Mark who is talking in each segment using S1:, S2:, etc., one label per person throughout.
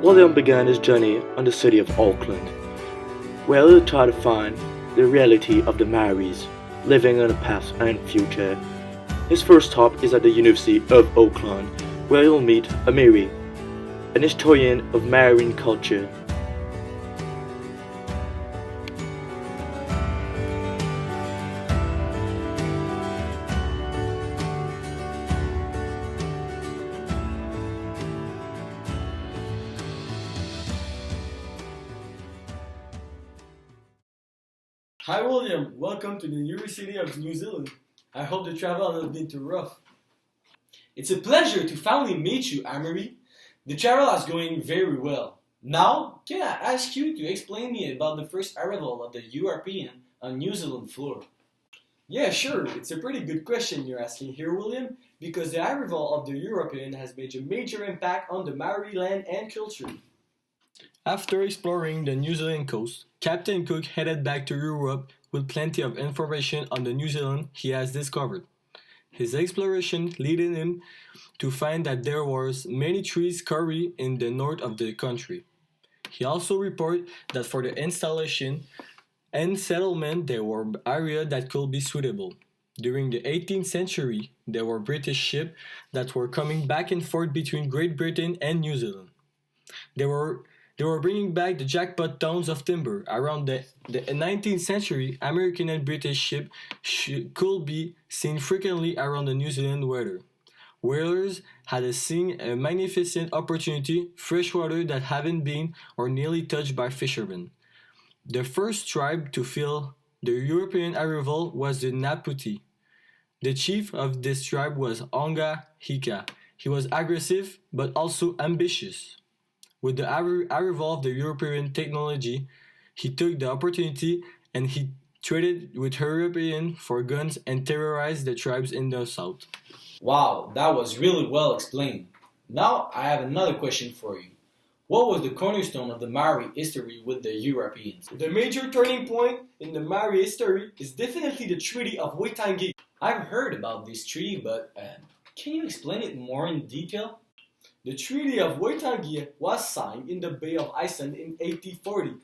S1: William began his journey on the city of Auckland, where he'll try to find the reality of the Maoris living in the past and future. His first stop is at the University of Auckland, where he'll meet a Maori, an historian of Maori culture.
S2: Hi William, welcome to the University of New Zealand. I hope the travel has not been too rough. It's a pleasure to finally meet you, Amory. The travel is going very well. Now, can I ask you to explain me about the first arrival of the European on New Zealand floor? Yeah, sure. It's a pretty good question you're asking here, William, because the arrival of the European has made a major impact on the Maori land and culture. After exploring the New Zealand coast, Captain Cook headed back to Europe with plenty of information on the New Zealand he has discovered. His exploration led him to find that there was many trees quarry in the north of the country. He also reported that for the installation and settlement there were areas that could be suitable. During the 18th century, there were British ships that were coming back and forth between Great Britain and New Zealand. They were bringing back the jackpot tons of timber. Around the 19th century, American and British ships could be seen frequently around the New Zealand water. Whalers had seen a magnificent opportunity, fresh water that haven't been or nearly touched by fishermen. The first tribe to feel the European arrival was the Naputi. The chief of this tribe was Onga Hika. He was aggressive but also ambitious. With the arrival of the European technology, he took the opportunity and he traded with Europeans for guns and terrorized the tribes in the south. Wow, that was really well explained. Now I have another question for you. What was the cornerstone of the Maori history with the Europeans? The major turning point in the Maori history is definitely the Treaty of Waitangi. I've heard about this treaty, but can you explain it more in detail? The Treaty of Waitangi was signed in the Bay of Iceland in 1840.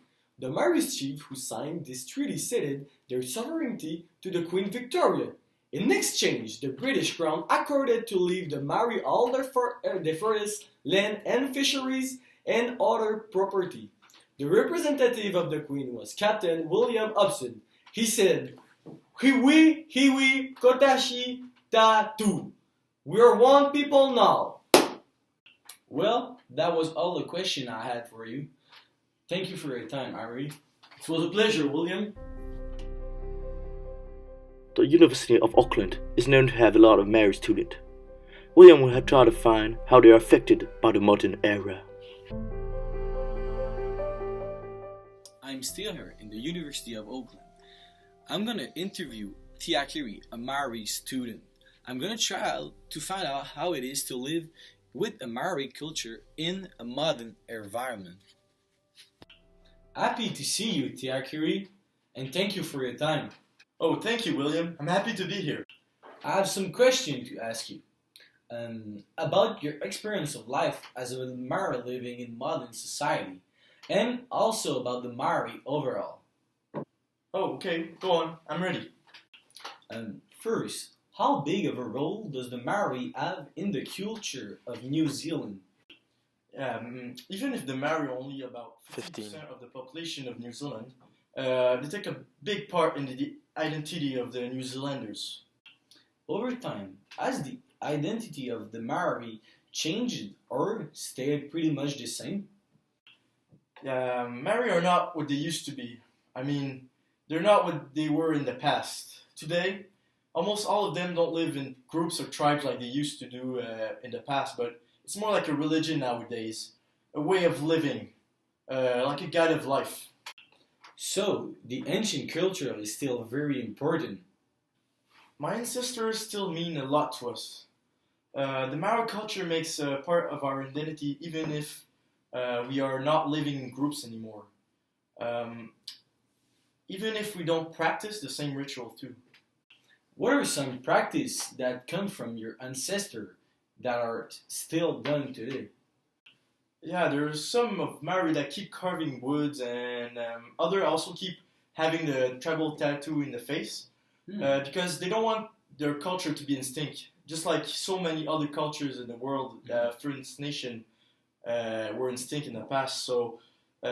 S2: The Maori chief who signed this treaty ceded their sovereignty to the Queen Victoria. In exchange, the British Crown accorded to leave the Maori all their forests, land and fisheries and other property. The representative of the Queen was Captain William Hobson. He said, "Hiwi, hiwi, kotashi, ta tu. We are one people now." Well, that was all the question I had for you. Thank you for your time, Ari. It was a pleasure, William.
S1: The University of Auckland is known to have a lot of Maori students. William will have tried to find how they are affected by the modern era.
S2: I'm still here in the University of Auckland. I'm gonna interview Tiakiri, a Maori student. I'm gonna try to find out how it is to live with a Maori culture in a modern environment. Happy to see you, Tiakiri, and thank you for your time.
S3: Oh, thank you, William. I'm happy to be here.
S2: I have some questions to ask you about your experience of life as a Maori living in modern society, and also about the Maori overall.
S3: Oh, okay. Go on. I'm ready.
S2: First, how big of a role does the Maori have in the culture of New Zealand?
S3: Even if the Maori are only about 15% of the population of New Zealand, they take a big part in the identity of the New Zealanders.
S2: Over time, has the identity of the Maori changed or stayed pretty much the same?
S3: Maori are not what they used to be. I mean, they're not what they were in the past. Today, almost all of them don't live in groups or tribes like they used to do in the past, but it's more like a religion nowadays, a way of living, like a guide of life.
S2: So, the ancient culture is still very important.
S3: My ancestors still mean a lot to us. The Maori culture makes part of our identity even if we are not living in groups anymore. Even if we don't practice the same ritual too.
S2: What are some practices that come from your ancestor that are still done today?
S3: Yeah, there's some of Maori that keep carving woods, and other also keep having the tribal tattoo in the face because they don't want their culture to be extinct. Just like so many other cultures in the world, First Nation were extinct in the past. So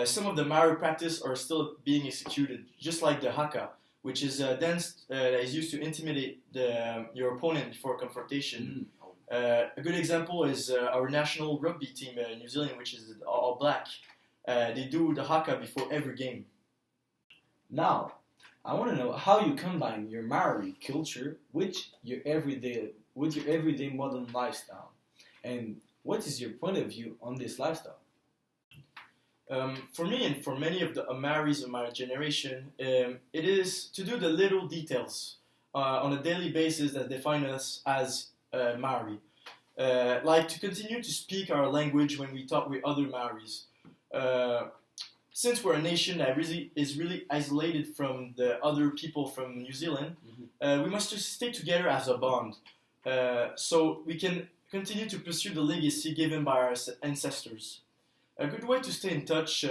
S3: some of the Maori practice are still being executed, just like the haka, which is a dance that is used to intimidate your opponent before confrontation. A good example is our national rugby team in New Zealand, which is all black. They do the haka before every game.
S2: Now, I want to know how you combine your Maori culture with your everyday modern lifestyle, and what is your point of view on this lifestyle?
S3: For me and for many of the Maoris of my generation, it is to do the little details on a daily basis that define us as Maori. Like to continue to speak our language when we talk with other Maoris. Uh, since we're a nation that really is really isolated from the other people from New Zealand, we must just stay together as a bond, so we can continue to pursue the legacy given by our ancestors. A good way to stay in touch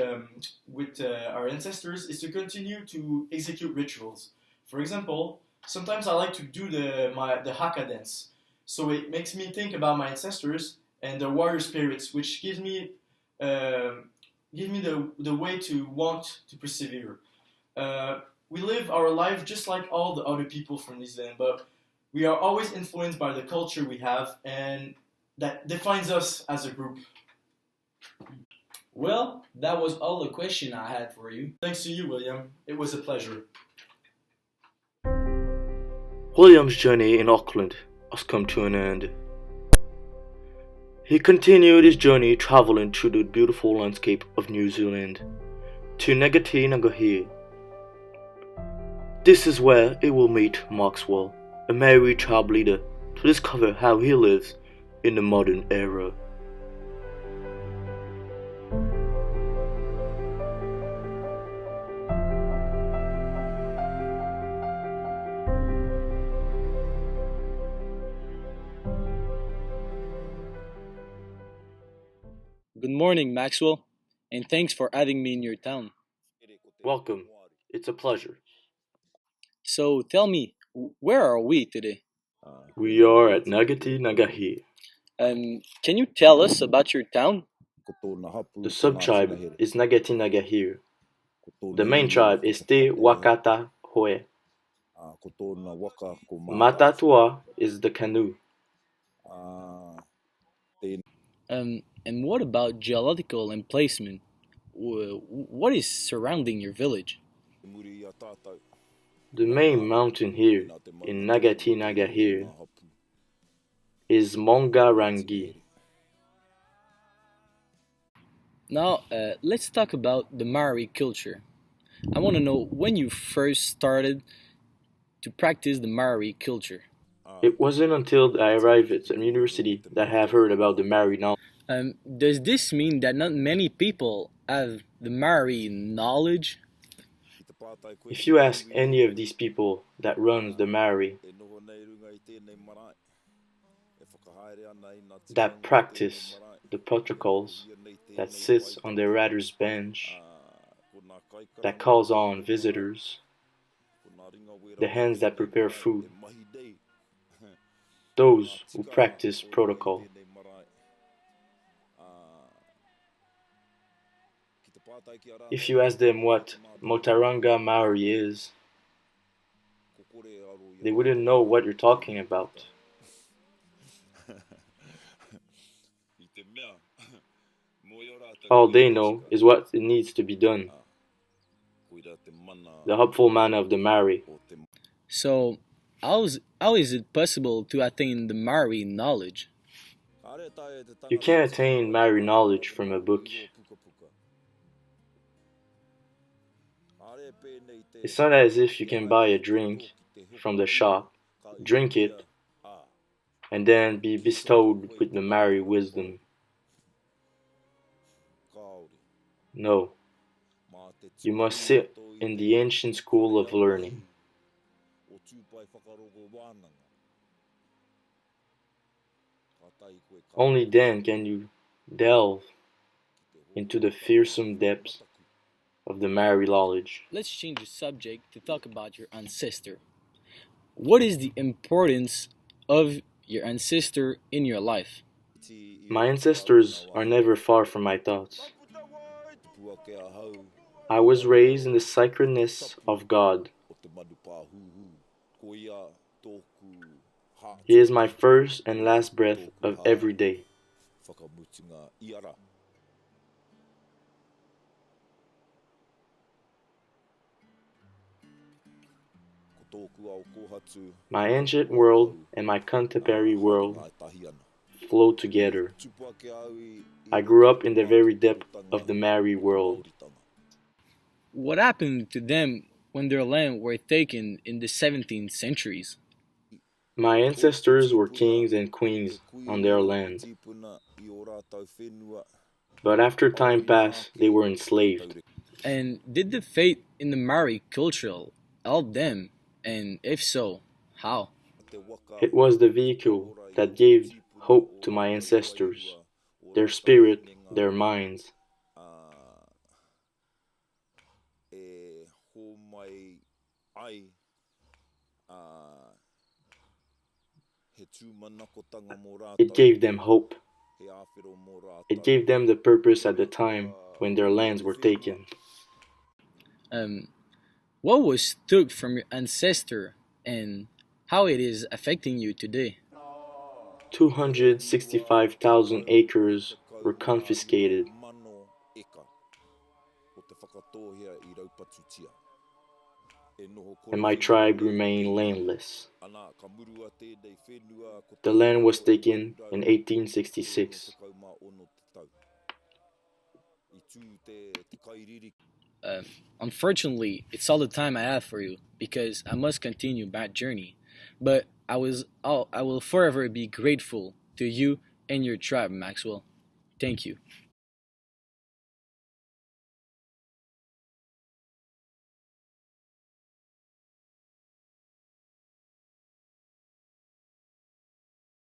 S3: with our ancestors is to continue to execute rituals. For example, sometimes I like to do the haka dance, so it makes me think about my ancestors and the warrior spirits, which gives me the way to want to persevere. We live our life just like all the other people from New Zealand, but we are always influenced by the culture we have, and that defines us as a group.
S2: Well, that was all the question I had for you.
S3: Thanks to you, William. It was a pleasure.
S1: William's journey in Auckland has come to an end. He continued his journey traveling through the beautiful landscape of New Zealand to Ngati Nagahie. This is where he will meet Maxwell, a Maori tribe leader, to discover how he lives in the modern era.
S2: Good morning, Maxwell, and thanks for having me in your town.
S1: Welcome. It's a pleasure.
S2: So tell me, where are we today?
S1: We are at Ngati Nagahie.
S2: Can you tell us about your town?
S1: The sub-tribe is Ngati Nagahie. The main tribe is Te Wakata Hoe. Matatua is the canoe.
S2: And what about geological emplacement? What is surrounding your village?
S1: The main mountain here in Ngati Nagahie is Mongarangi.
S2: Now, let's talk about the Maori culture. I want to know when you first started to practice the Maori culture.
S1: It wasn't until I arrived at the university that I have heard about the Maori knowledge.
S2: Does this mean that not many people have the Maori knowledge?
S1: If you ask any of these people that runs the Maori, that practice the protocols, that sits on their ratter's bench, that calls on visitors, the hands that prepare food, those who practice protocol. If you ask them what Motaranga Maori is, they wouldn't know what you're talking about. All they know is what it needs to be done, the helpful manner of the Maori.
S2: So, how is it possible to attain the Maori knowledge?
S1: You can't attain Maori knowledge from a book. It's not as if you can buy a drink from the shop, drink it, and then be bestowed with the Maori wisdom. No, you must sit in the ancient school of learning. Only then can you delve into the fearsome depths of the Maori knowledge.
S2: Let's change the subject to talk about your ancestor. What is the importance of your ancestor in your life?
S1: My ancestors are never far from my thoughts. I was raised in the sacredness of God. He is my first and last breath of every day. My ancient world and my contemporary world flow together. I grew up in the very depth of the Maori world.
S2: What happened to them when their land were taken in the 17th centuries?
S1: My ancestors were kings and queens on their land, but after time passed, they were enslaved.
S2: And did the faith in the Maori culture help them? And if so, how?
S1: It was the vehicle that gave hope to my ancestors, their spirit, their minds. It gave them hope. It gave them the purpose at the time when their lands were taken.
S2: Um, what was took from your ancestor and how it is affecting you today?
S1: 265,000 acres were confiscated. And my tribe remained landless. The land was taken in 1866.
S2: Uh, Unfortunately, it's all the time I have for you because I must continue my journey. But I will forever be grateful to you and your tribe, Maxwell. Thank you.